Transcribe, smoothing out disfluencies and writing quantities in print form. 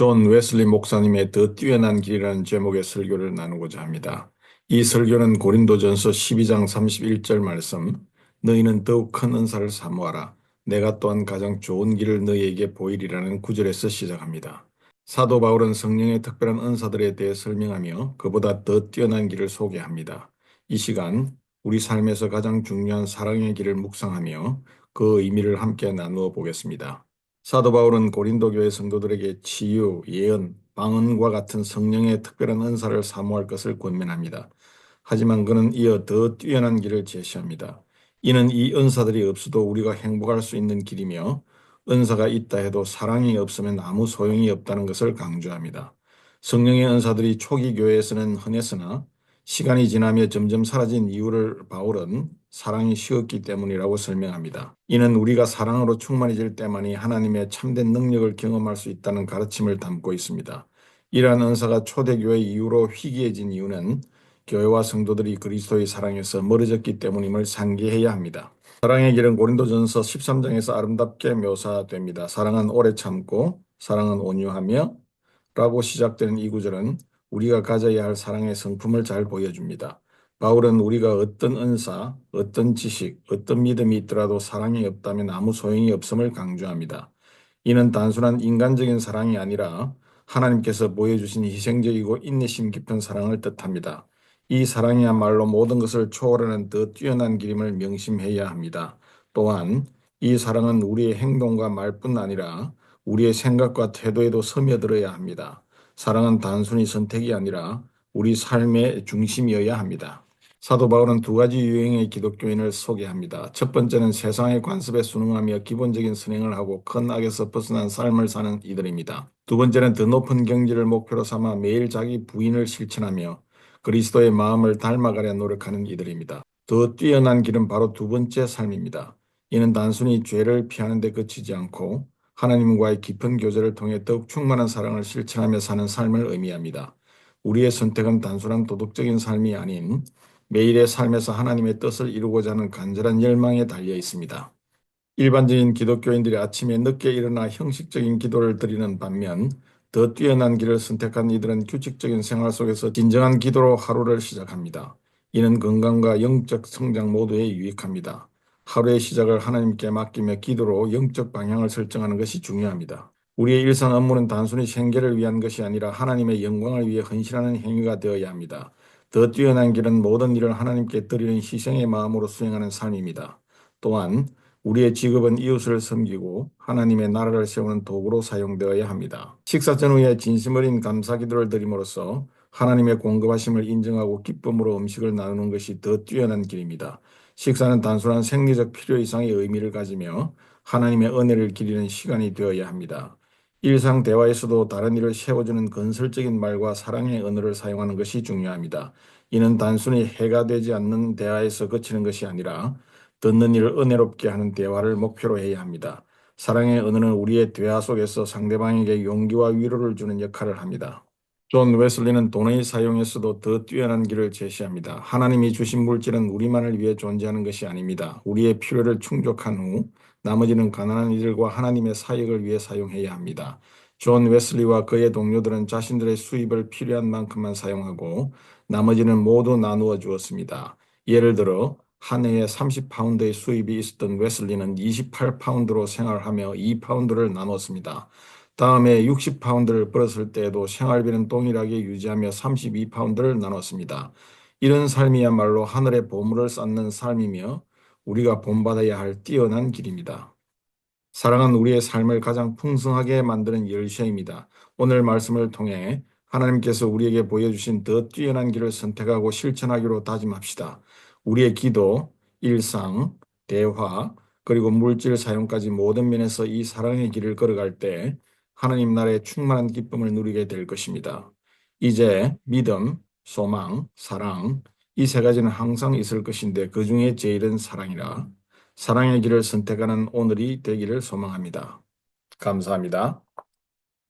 존 웨슬리 목사님의 더 뛰어난 길이라는 제목의 설교를 나누고자 합니다. 이 설교는 고린도전서 12장 31절 말씀, 너희는 더욱 큰 은사를 사모하라. 내가 또한 가장 좋은 길을 너희에게 보이리라는 구절에서 시작합니다. 사도 바울은 성령의 특별한 은사들에 대해 설명하며 그보다 더 뛰어난 길을 소개합니다. 이 시간 우리 삶에서 가장 중요한 사랑의 길을 묵상하며 그 의미를 함께 나누어 보겠습니다. 사도 바울은 고린도 교회 성도들에게 치유, 예언, 방언과 같은 성령의 특별한 은사를 사모할 것을 권면합니다. 하지만 그는 이어 더 뛰어난 길을 제시합니다. 이는 이 은사들이 없어도 우리가 행복할 수 있는 길이며 은사가 있다 해도 사랑이 없으면 아무 소용이 없다는 것을 강조합니다. 성령의 은사들이 초기 교회에서는 흔했으나 시간이 지나며 점점 사라진 이유를 바울은 사랑이 식었기 때문이라고 설명합니다. 이는 우리가 사랑으로 충만해질 때만이 하나님의 참된 능력을 경험할 수 있다는 가르침을 담고 있습니다. 이러한 은사가 초대교회 이후로 희귀해진 이유는 교회와 성도들이 그리스도의 사랑에서 멀어졌기 때문임을 상기해야 합니다. 사랑의 길은 고린도전서 13장에서 아름답게 묘사됩니다. 사랑은 오래 참고 사랑은 온유하며 라고 시작되는 이 구절은 우리가 가져야 할 사랑의 성품을 잘 보여줍니다. 바울은 우리가 어떤 은사, 어떤 지식, 어떤 믿음이 있더라도 사랑이 없다면 아무 소용이 없음을 강조합니다. 이는 단순한 인간적인 사랑이 아니라 하나님께서 보여주신 희생적이고 인내심 깊은 사랑을 뜻합니다. 이 사랑이야말로 모든 것을 초월하는 더 뛰어난 길임을 명심해야 합니다. 또한 이 사랑은 우리의 행동과 말뿐 아니라 우리의 생각과 태도에도 스며들어야 합니다. 사랑은 단순히 선택이 아니라 우리 삶의 중심이어야 합니다. 사도 바울은 두 가지 유형의 기독교인을 소개합니다. 첫 번째는 세상의 관습에 순응하며 기본적인 선행을 하고 큰 악에서 벗어난 삶을 사는 이들입니다. 두 번째는 더 높은 경지를 목표로 삼아 매일 자기 부인을 실천하며 그리스도의 마음을 닮아가려 노력하는 이들입니다. 더 뛰어난 길은 바로 두 번째 삶입니다. 이는 단순히 죄를 피하는 데 그치지 않고 하나님과의 깊은 교제를 통해 더욱 충만한 사랑을 실천하며 사는 삶을 의미합니다. 우리의 선택은 단순한 도덕적인 삶이 아닌 매일의 삶에서 하나님의 뜻을 이루고자 하는 간절한 열망에 달려 있습니다. 일반적인 기독교인들이 아침에 늦게 일어나 형식적인 기도를 드리는 반면 더 뛰어난 길을 선택한 이들은 규칙적인 생활 속에서 진정한 기도로 하루를 시작합니다. 이는 건강과 영적 성장 모두에 유익합니다. 하루의 시작을 하나님께 맡기며 기도로 영적 방향을 설정하는 것이 중요합니다. 우리의 일상 업무는 단순히 생계를 위한 것이 아니라 하나님의 영광을 위해 헌신하는 행위가 되어야 합니다. 더 뛰어난 길은 모든 일을 하나님께 드리는 희생의 마음으로 수행하는 삶입니다. 또한 우리의 직업은 이웃을 섬기고 하나님의 나라를 세우는 도구로 사용되어야 합니다. 식사 전후에 진심 어린 감사 기도를 드림으로써 하나님의 공급하심을 인정하고 기쁨으로 음식을 나누는 것이 더 뛰어난 길입니다. 식사는 단순한 생리적 필요 이상의 의미를 가지며 하나님의 은혜를 기리는 시간이 되어야 합니다. 일상 대화에서도 다른 이를 세워주는 건설적인 말과 사랑의 언어를 사용하는 것이 중요합니다. 이는 단순히 해가 되지 않는 대화에서 그치는 것이 아니라 듣는 이를 은혜롭게 하는 대화를 목표로 해야 합니다. 사랑의 언어는 우리의 대화 속에서 상대방에게 용기와 위로를 주는 역할을 합니다. 존 웨슬리는 돈의 사용에서도 더 뛰어난 길을 제시합니다. 하나님이 주신 물질은 우리만을 위해 존재하는 것이 아닙니다. 우리의 필요를 충족한 후 나머지는 가난한 이들과 하나님의 사역을 위해 사용해야 합니다. 존 웨슬리와 그의 동료들은 자신들의 수입을 필요한 만큼만 사용하고 나머지는 모두 나누어 주었습니다. 예를 들어 한 해에 30파운드의 수입이 있었던 웨슬리는 28파운드로 생활하며 2파운드를 나눴습니다. 다음에 60파운드를 벌었을 때에도 생활비는 동일하게 유지하며 32파운드를 나눴습니다. 이런 삶이야말로 하늘의 보물을 쌓는 삶이며 우리가 본받아야 할 뛰어난 길입니다. 사랑은 우리의 삶을 가장 풍성하게 만드는 열쇠입니다. 오늘 말씀을 통해 하나님께서 우리에게 보여주신 더 뛰어난 길을 선택하고 실천하기로 다짐합시다. 우리의 기도, 일상, 대화, 그리고 물질 사용까지 모든 면에서 이 사랑의 길을 걸어갈 때 하나님 나라의 충만한 기쁨을 누리게 될 것입니다. 이제 믿음, 소망, 사랑, 이 세 가지는 항상 있을 것인데 그 중에 제일은 사랑이라. 사랑의 길을 선택하는 오늘이 되기를 소망합니다. 감사합니다.